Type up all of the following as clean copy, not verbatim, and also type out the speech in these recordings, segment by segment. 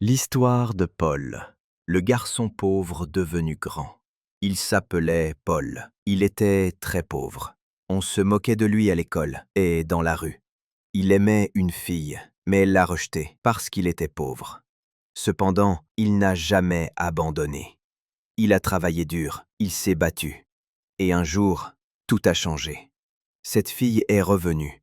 L'histoire de Paul, le garçon pauvre devenu grand. Il s'appelait Paul. Il était très pauvre. On se moquait de lui à l'école et dans la rue. Il aimait une fille, mais elle l'a rejeté parce qu'il était pauvre. Cependant, il n'a jamais abandonné. Il a travaillé dur, il s'est battu. Et un jour, tout a changé. Cette fille est revenue.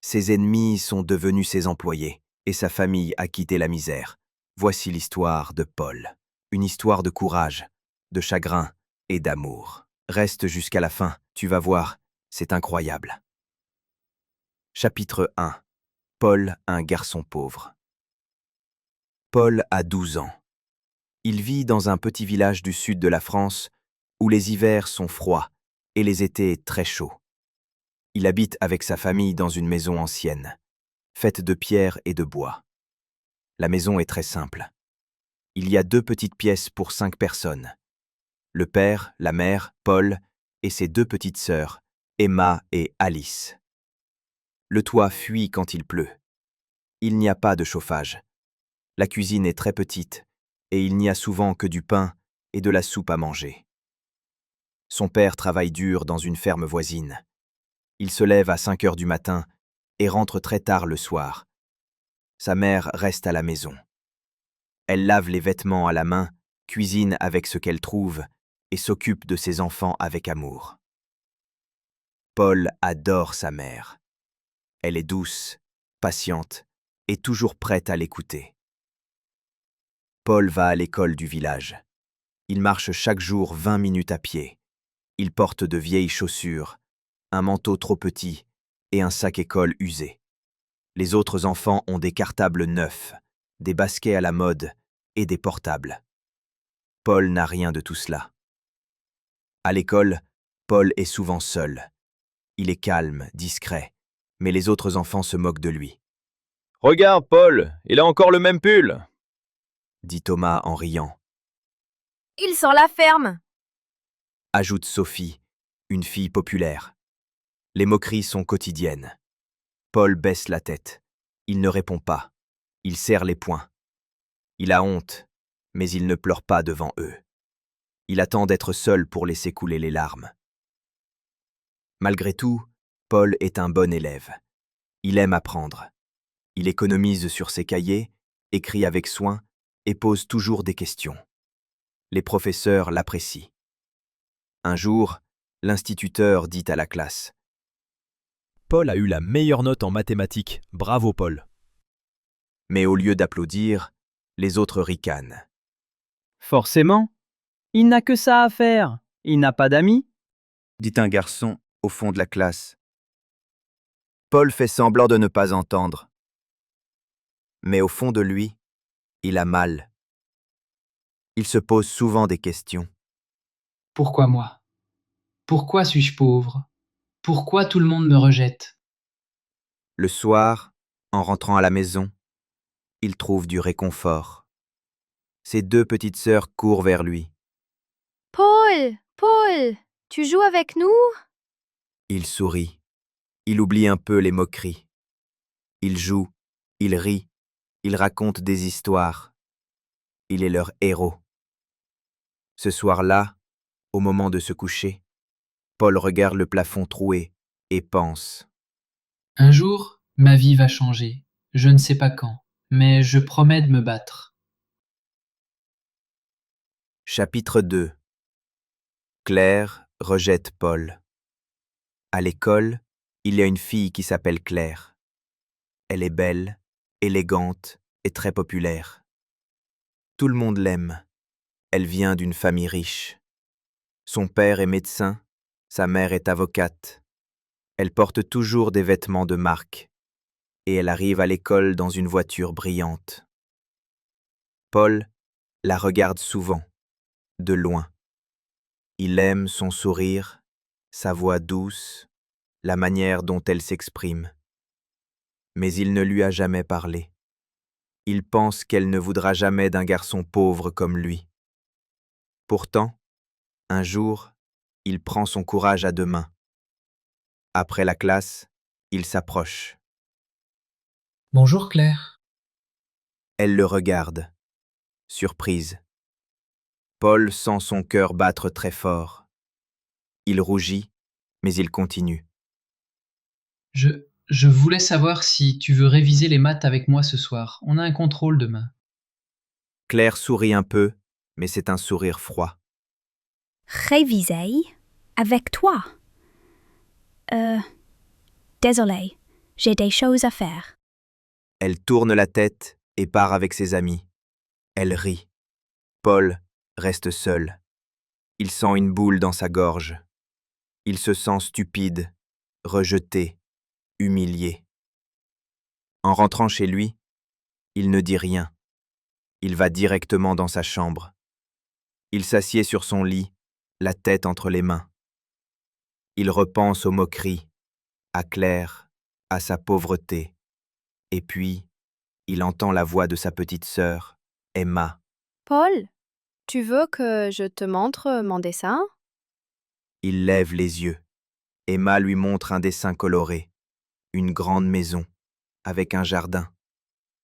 Ses ennemis sont devenus ses employés et sa famille a quitté la misère. Voici l'histoire de Paul. Une histoire de courage, de chagrin et d'amour. Reste jusqu'à la fin, tu vas voir, c'est incroyable. Chapitre 1. Paul, un garçon pauvre. Paul a 12 ans. Il vit dans un petit village du sud de la France où les hivers sont froids et les étés très chauds. Il habite avec sa famille dans une maison ancienne, faite de pierre et de bois. La maison est très simple. Il y a 2 petites pièces pour 5 personnes. Le père, la mère, Paul et ses 2 petites sœurs, Emma et Alice. Le toit fuit quand il pleut. Il n'y a pas de chauffage. La cuisine est très petite et il n'y a souvent que du pain et de la soupe à manger. Son père travaille dur dans une ferme voisine. Il se lève à 5 heures du matin et rentre très tard le soir. Sa mère reste à la maison. Elle lave les vêtements à la main, cuisine avec ce qu'elle trouve et s'occupe de ses enfants avec amour. Paul adore sa mère. Elle est douce, patiente et toujours prête à l'écouter. Paul va à l'école du village. Il marche chaque jour 20 minutes à pied. Il porte de vieilles chaussures, un manteau trop petit et un sac école usé. Les autres enfants ont des cartables neufs, des baskets à la mode et des portables. Paul n'a rien de tout cela. À l'école, Paul est souvent seul. Il est calme, discret, mais les autres enfants se moquent de lui. « Regarde, Paul, il a encore le même pull !» dit Thomas en riant. « Il sent la ferme !» ajoute Sophie, une fille populaire. Les moqueries sont quotidiennes. Paul baisse la tête. Il ne répond pas. Il serre les poings. Il a honte, mais il ne pleure pas devant eux. Il attend d'être seul pour laisser couler les larmes. Malgré tout, Paul est un bon élève. Il aime apprendre. Il économise sur ses cahiers, écrit avec soin et pose toujours des questions. Les professeurs l'apprécient. Un jour, l'instituteur dit à la classe : « Paul a eu la meilleure note en mathématiques. Bravo, Paul. » Mais au lieu d'applaudir, les autres ricanent. « Forcément, il n'a que ça à faire. Il n'a pas d'amis, » dit un garçon au fond de la classe. Paul fait semblant de ne pas entendre. Mais au fond de lui, il a mal. Il se pose souvent des questions. Pourquoi moi? Pourquoi suis-je pauvre? Pourquoi tout le monde me rejette? Le soir, en rentrant à la maison, il trouve du réconfort. Ses 2 petites sœurs courent vers lui. « Paul, Paul, tu joues avec nous ?» Il sourit. Il oublie un peu les moqueries. Il joue, il rit, il raconte des histoires. Il est leur héros. Ce soir-là, au moment de se coucher, Paul regarde le plafond troué et pense. Un jour, ma vie va changer. Je ne sais pas quand, mais je promets de me battre. Chapitre 2. Claire rejette Paul. À l'école, il y a une fille qui s'appelle Claire. Elle est belle, élégante et très populaire. Tout le monde l'aime. Elle vient d'une famille riche. Son père est médecin, sa mère est avocate. Elle porte toujours des vêtements de marque et elle arrive à l'école dans une voiture brillante. Paul la regarde souvent, de loin. Il aime son sourire, sa voix douce, la manière dont elle s'exprime. Mais il ne lui a jamais parlé. Il pense qu'elle ne voudra jamais d'un garçon pauvre comme lui. Pourtant, un jour, il prend son courage à 2 mains. Après la classe, il s'approche. Bonjour Claire. Elle le regarde. surprise. Paul sent son cœur battre très fort. Il rougit, mais il continue. Je voulais savoir si tu veux réviser les maths avec moi ce soir. On a un contrôle demain. Claire sourit un peu, mais c'est un sourire froid. Réviser avec toi. Désolé, j'ai des choses à faire. Elle tourne la tête et part avec ses amis. Elle rit. Paul reste seul. Il sent une boule dans sa gorge. Il se sent stupide, rejeté, humilié. En rentrant chez lui, il ne dit rien. Il va directement dans sa chambre. Il s'assied sur son lit, la tête entre les mains. Il repense aux moqueries, à Claire, à sa pauvreté. Et puis, il entend la voix de sa petite sœur, Emma. Paul, tu veux que je te montre mon dessin? Il lève les yeux. Emma lui montre un dessin coloré. Une grande maison, avec un jardin,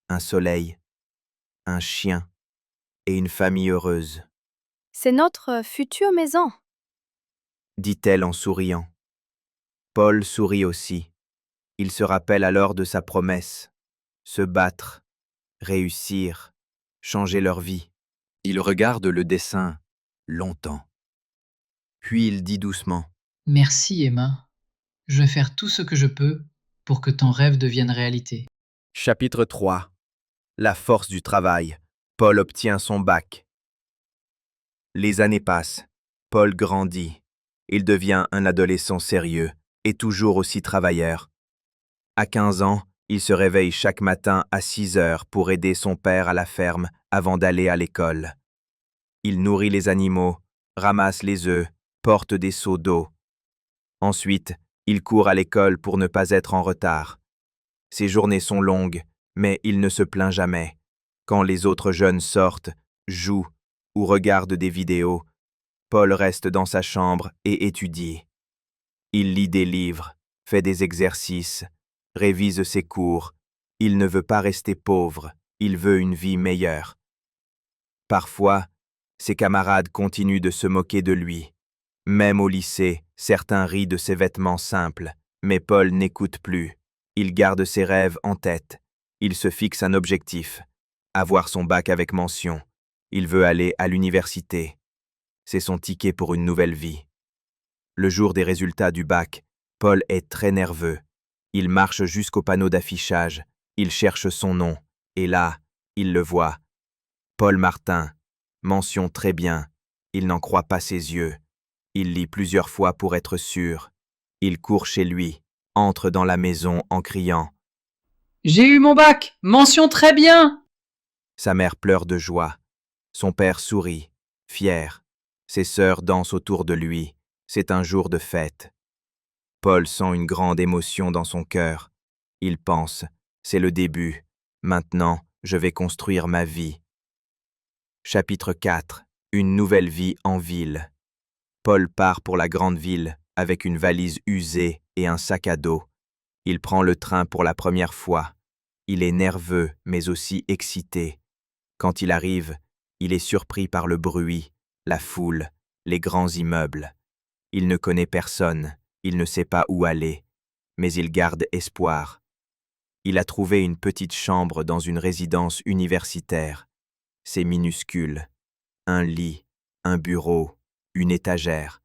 un soleil, un chien et une famille heureuse, C'est notre future maison. dit-elle en souriant. Paul sourit aussi. Il se rappelle alors de sa promesse. Se battre, réussir, changer leur vie. Il regarde le dessin longtemps. Puis il dit doucement. Merci Emma. Je vais faire tout ce que je peux pour que ton rêve devienne réalité. Chapitre 3. La force du travail. Paul obtient son bac. Les années passent. Paul grandit. Il devient un adolescent sérieux et toujours aussi travailleur. À 15 ans, il se réveille chaque matin à 6 heures pour aider son père à la ferme avant d'aller à l'école. Il nourrit les animaux, ramasse les œufs, porte des seaux d'eau. Ensuite, il court à l'école pour ne pas être en retard. Ses journées sont longues, mais il ne se plaint jamais. Quand les autres jeunes sortent, jouent ou regardent des vidéos, Paul reste dans sa chambre et étudie. Il lit des livres, fait des exercices, révise ses cours. Il ne veut pas rester pauvre, il veut une vie meilleure. Parfois, ses camarades continuent de se moquer de lui. Même au lycée, certains rient de ses vêtements simples, mais Paul n'écoute plus. Il garde ses rêves en tête. Il se fixe un objectif, avoir son bac avec mention. Il veut aller à l'université. C'est son ticket pour une nouvelle vie. Le jour des résultats du bac, Paul est très nerveux. Il marche jusqu'au panneau d'affichage. Il cherche son nom. Et là, il le voit. Paul Martin. Mention très bien. Il n'en croit pas ses yeux. Il lit plusieurs fois pour être sûr. Il court chez lui, entre dans la maison en criant. J'ai eu mon bac! Mention très bien! Sa mère pleure de joie. Son père sourit, fier. Ses sœurs dansent autour de lui. C'est un jour de fête. Paul sent une grande émotion dans son cœur. Il pense, c'est le début. Maintenant, je vais construire ma vie. Chapitre 4. Une nouvelle vie en ville. Paul part pour la grande ville avec une valise usée et un sac à dos. Il prend le train pour la première fois. Il est nerveux, mais aussi excité. Quand il arrive, il est surpris par le bruit, la foule, les grands immeubles. Il ne connaît personne, il ne sait pas où aller, mais il garde espoir. Il a trouvé une petite chambre dans une résidence universitaire. C'est minuscule. Un lit, un bureau, une étagère.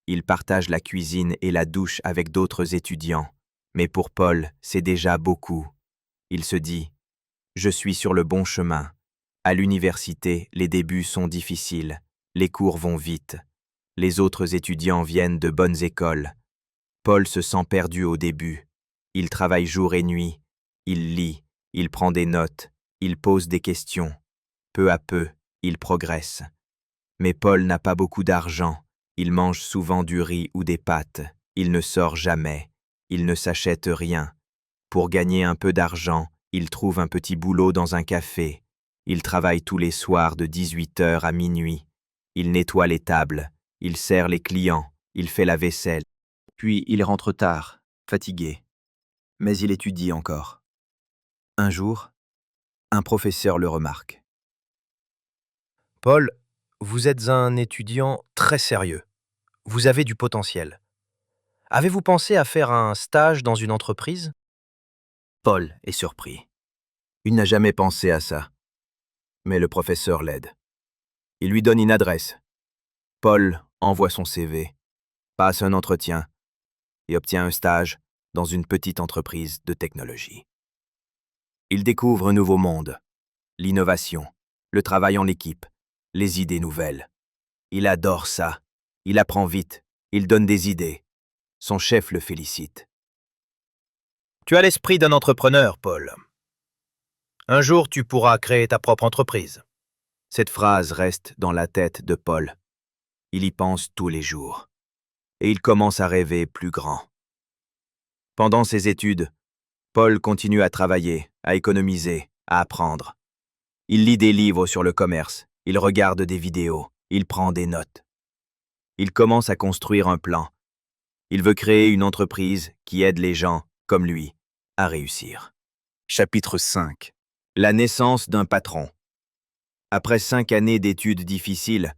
Il partage la cuisine et la douche avec d'autres étudiants. Mais pour Paul, c'est déjà beaucoup. Il se dit « Je suis sur le bon chemin ». À l'université, les débuts sont difficiles. Les cours vont vite. Les autres étudiants viennent de bonnes écoles. Paul se sent perdu au début. Il travaille jour et nuit. Il lit, il prend des notes, il pose des questions. Peu à peu, il progresse. Mais Paul n'a pas beaucoup d'argent. Il mange souvent du riz ou des pâtes. Il ne sort jamais. Il ne s'achète rien. Pour gagner un peu d'argent, il trouve un petit boulot dans un café. Il travaille tous les soirs de 18h à minuit. Il nettoie les tables, il sert les clients, il fait la vaisselle. Puis il rentre tard, fatigué. Mais il étudie encore. Un jour, un professeur le remarque. Paul, vous êtes un étudiant très sérieux. Vous avez du potentiel. Avez-vous pensé à faire un stage dans une entreprise? Paul est surpris. Il n'a jamais pensé à ça. Mais le professeur l'aide. Il lui donne une adresse. Paul envoie son CV, passe un entretien et obtient un stage dans une petite entreprise de technologie. Il découvre un nouveau monde, l'innovation, le travail en équipe, les idées nouvelles. Il adore ça. Il apprend vite. Il donne des idées. Son chef le félicite. Tu as l'esprit d'un entrepreneur, Paul. Un jour, tu pourras créer ta propre entreprise. Cette phrase reste dans la tête de Paul. Il y pense tous les jours. Et il commence à rêver plus grand. Pendant ses études, Paul continue à travailler, à économiser, à apprendre. Il lit des livres sur le commerce, il regarde des vidéos, il prend des notes. Il commence à construire un plan. Il veut créer une entreprise qui aide les gens, comme lui, à réussir. Chapitre 5. La naissance d'un patron. Après 5 années d'études difficiles,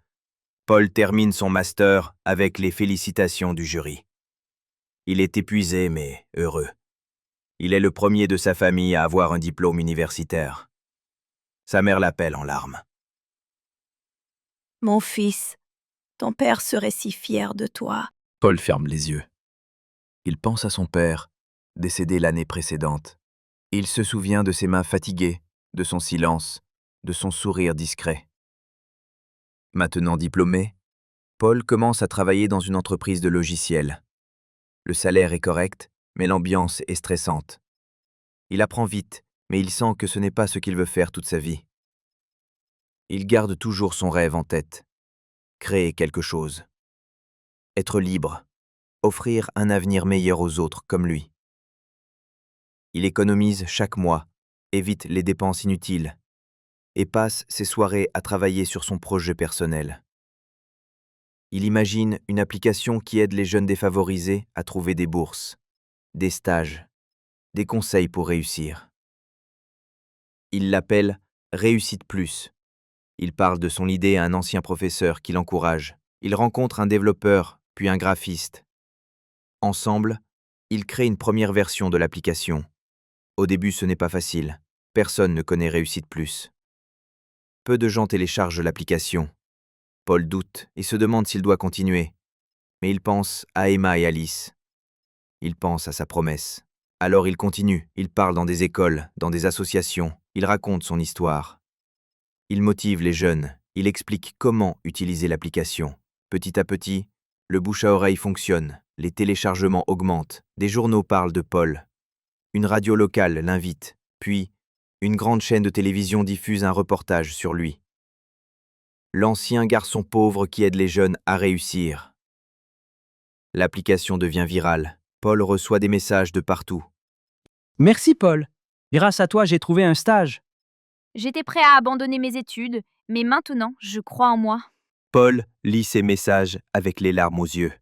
Paul termine son master avec les félicitations du jury. Il est épuisé mais heureux. Il est le premier de sa famille à avoir un diplôme universitaire. Sa mère l'appelle en larmes. Mon fils, ton père serait si fier de toi. Paul ferme les yeux. Il pense à son père, décédé l'année précédente. Il se souvient de ses mains fatiguées, de son silence, de son sourire discret. Maintenant diplômé, Paul commence à travailler dans une entreprise de logiciels. Le salaire est correct, mais l'ambiance est stressante. Il apprend vite, mais il sent que ce n'est pas ce qu'il veut faire toute sa vie. Il garde toujours son rêve en tête. Créer quelque chose. Être libre. Offrir un avenir meilleur aux autres comme lui. Il économise chaque mois, évite les dépenses inutiles et passe ses soirées à travailler sur son projet personnel. Il imagine une application qui aide les jeunes défavorisés à trouver des bourses, des stages, des conseils pour réussir. Il l'appelle « Réussite Plus ». Il parle de son idée à un ancien professeur qui l'encourage. Il rencontre un développeur, puis un graphiste. Ensemble, ils créent une première version de l'application. Au début, ce n'est pas facile. Personne ne connaît Réussite Plus. Peu de gens téléchargent l'application. Paul doute et se demande s'il doit continuer. Mais il pense à Emma et Alice. Il pense à sa promesse. Alors il continue. Il parle dans des écoles, dans des associations. Il raconte son histoire. Il motive les jeunes. Il explique comment utiliser l'application. Petit à petit, le bouche à oreille fonctionne. Les téléchargements augmentent. Des journaux parlent de Paul. Une radio locale l'invite. Puis, une grande chaîne de télévision diffuse un reportage sur lui. L'ancien garçon pauvre qui aide les jeunes à réussir. L'application devient virale. Paul reçoit des messages de partout. Merci Paul. Grâce à toi, j'ai trouvé un stage. J'étais prêt à abandonner mes études, mais maintenant, je crois en moi. Paul lit ces messages avec les larmes aux yeux.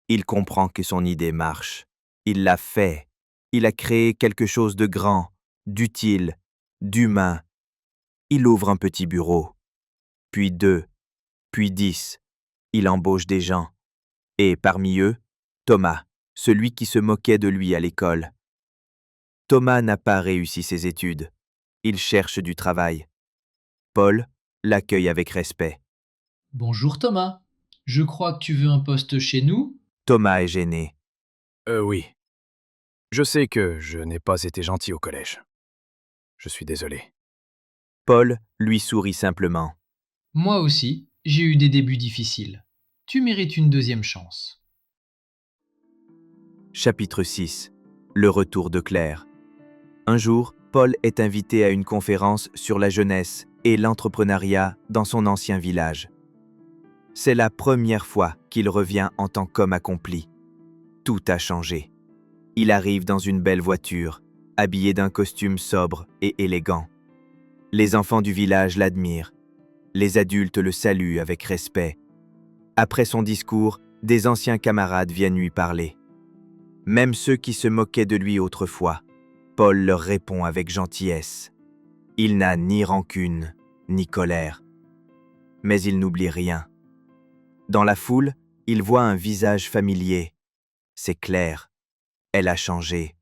Il comprend que son idée marche. Il l'a fait. Il a créé quelque chose de grand, d'utile, d'humain. Il ouvre un petit bureau. Puis 2, puis 10. Il embauche des gens. Et parmi eux, Thomas, celui qui se moquait de lui à l'école. Thomas n'a pas réussi ses études. Il cherche du travail. Paul l'accueille avec respect. Bonjour Thomas, je crois que tu veux un poste chez nous? Thomas est gêné. Oui. Je sais que je n'ai pas été gentil au collège. Je suis désolé. Paul lui sourit simplement. Moi aussi, j'ai eu des débuts difficiles. Tu mérites une deuxième chance. Chapitre 6. Le retour de Claire. Un jour, Paul est invité à une conférence sur la jeunesse et l'entrepreneuriat dans son ancien village. C'est la première fois qu'il revient en tant qu'homme accompli. Tout a changé. Il arrive dans une belle voiture, habillé d'un costume sobre et élégant. Les enfants du village l'admirent. Les adultes le saluent avec respect. Après son discours, des anciens camarades viennent lui parler. Même ceux qui se moquaient de lui autrefois, Paul leur répond avec gentillesse. Il n'a ni rancune, ni colère. mais il n'oublie rien. Dans la foule, il voit un visage familier. C'est Claire. Elle a changé.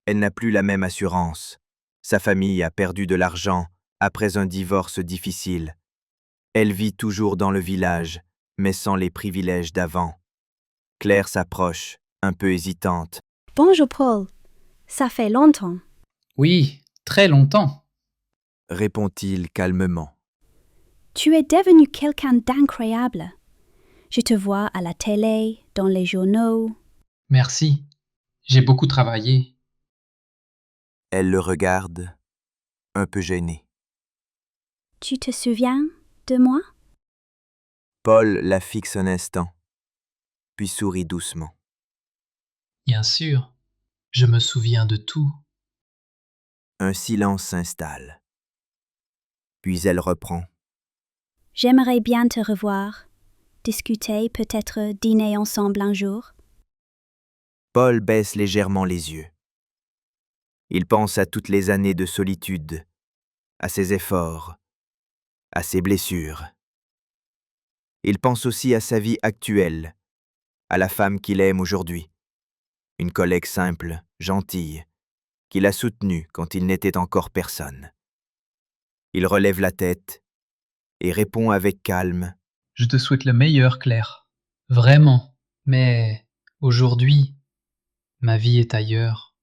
Elle n'a plus la même assurance. Sa famille a perdu de l'argent après un divorce difficile. Elle vit toujours dans le village, mais sans les privilèges d'avant. Claire s'approche, un peu hésitante. Bonjour Paul, ça fait longtemps. Oui, très longtemps. Répond-il calmement. Tu es devenu quelqu'un d'incroyable. Je te vois à la télé, dans les journaux. Merci. J'ai beaucoup travaillé. Elle le regarde, un peu gêné. Tu te souviens de moi? Paul la fixe un instant, puis sourit doucement. Bien sûr, je me souviens de tout. Un silence s'installe. Puis elle reprend. J'aimerais bien te revoir, discuter, peut-être dîner ensemble un jour. Paul baisse légèrement les yeux. Il pense à toutes les années de solitude, à ses efforts, à ses blessures. Il pense aussi à sa vie actuelle, à la femme qu'il aime aujourd'hui, une collègue simple, gentille, qu'il a soutenue quand il n'était encore personne. Il relève la tête et répond avec calme. Je te souhaite le meilleur, Claire. Vraiment. Mais aujourd'hui, ma vie est ailleurs.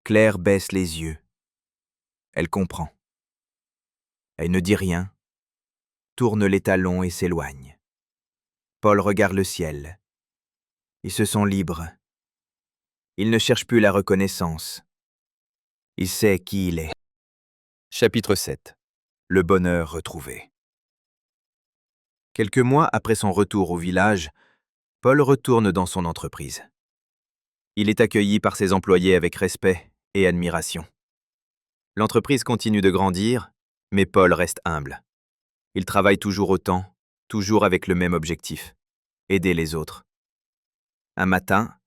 Claire baisse les yeux. Elle comprend. Elle ne dit rien, tourne les talons et s'éloigne. Paul regarde le ciel. Ils se sent libres. Il ne cherche plus la reconnaissance. Il sait qui il est. Chapitre 7. Le bonheur retrouvé. Quelques mois après son retour au village, Paul retourne dans son entreprise. Il est accueilli par ses employés avec respect et admiration. L'entreprise continue de grandir, mais Paul reste humble. Il travaille toujours autant, toujours avec le même objectif, aider les autres. Un matin,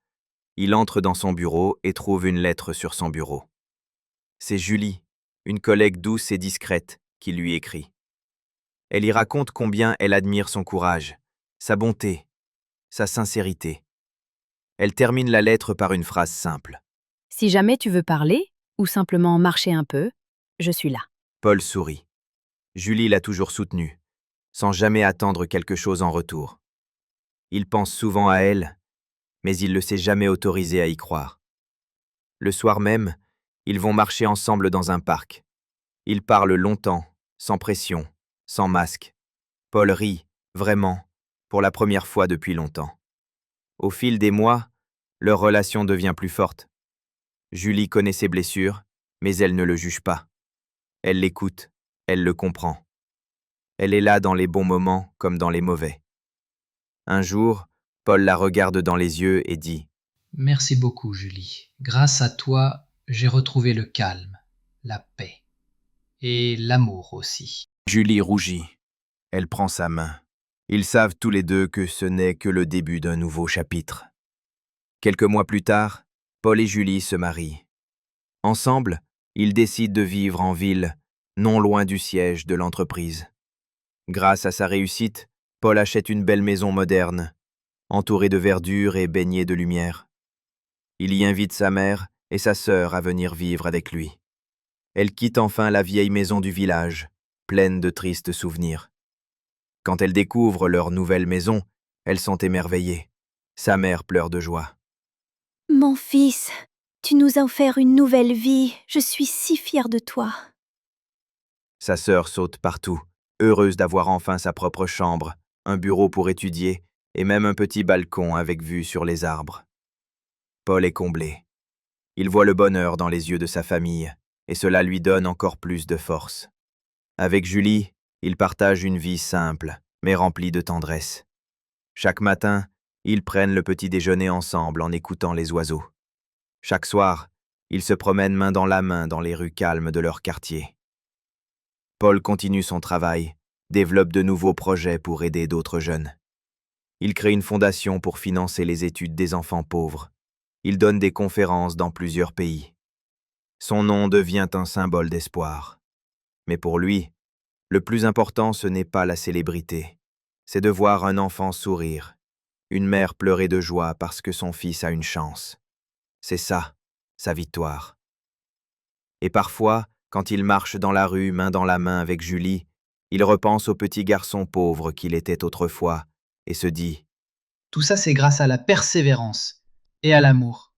il entre dans son bureau et trouve une lettre sur son bureau. C'est Julie, une collègue douce et discrète, qui lui écrit. Elle y raconte combien elle admire son courage, sa bonté, sa sincérité. Elle termine la lettre par une phrase simple. Si jamais tu veux parler, ou simplement marcher un peu, je suis là. Paul sourit. Julie l'a toujours soutenu, sans jamais attendre quelque chose en retour. Il pense souvent à elle, mais il ne s'est jamais autorisé à y croire. Le soir même, ils vont marcher ensemble dans un parc. Ils parlent longtemps, sans pression, sans masque. Paul rit, vraiment, pour la première fois depuis longtemps. Au fil des mois, leur relation devient plus forte. Julie connaît ses blessures, mais elle ne le juge pas. Elle l'écoute, elle le comprend. Elle est là dans les bons moments comme dans les mauvais. Un jour, Paul la regarde dans les yeux et dit « Merci beaucoup, Julie. Grâce à toi, j'ai retrouvé le calme, la paix et l'amour aussi. » Julie rougit. Elle prend sa main. Ils savent tous les deux que ce n'est que le début d'un nouveau chapitre. Quelques mois plus tard, Paul et Julie se marient. Ensemble, ils décident de vivre en ville, non loin du siège de l'entreprise. Grâce à sa réussite, Paul achète une belle maison moderne, entourée de verdure et baignée de lumière. Il y invite sa mère et sa sœur à venir vivre avec lui. Elle quitte enfin la vieille maison du village, pleine de tristes souvenirs. Quand elles découvrent leur nouvelle maison, elles sont émerveillées. Sa mère pleure de joie. Mon fils, tu nous as offert une nouvelle vie. Je suis si fière de toi. Sa sœur saute partout, heureuse d'avoir enfin sa propre chambre, un bureau pour étudier et même un petit balcon avec vue sur les arbres. Paul est comblé. Il voit le bonheur dans les yeux de sa famille et cela lui donne encore plus de force. Avec Julie, ils partagent une vie simple, mais remplie de tendresse. Chaque matin, ils prennent le petit déjeuner ensemble en écoutant les oiseaux. Chaque soir, ils se promènent main dans la main dans les rues calmes de leur quartier. Paul continue son travail, développe de nouveaux projets pour aider d'autres jeunes. Il crée une fondation pour financer les études des enfants pauvres. Il donne des conférences dans plusieurs pays. Son nom devient un symbole d'espoir. Mais pour lui, Le plus important, ce n'est pas la célébrité, c'est de voir un enfant sourire, une mère pleurer de joie parce que son fils a une chance. C'est ça, sa victoire. Et parfois, quand il marche dans la rue main dans la main avec Julie, il repense au petit garçon pauvre qu'il était autrefois et se dit Tout ça, c'est grâce à la persévérance et à l'amour.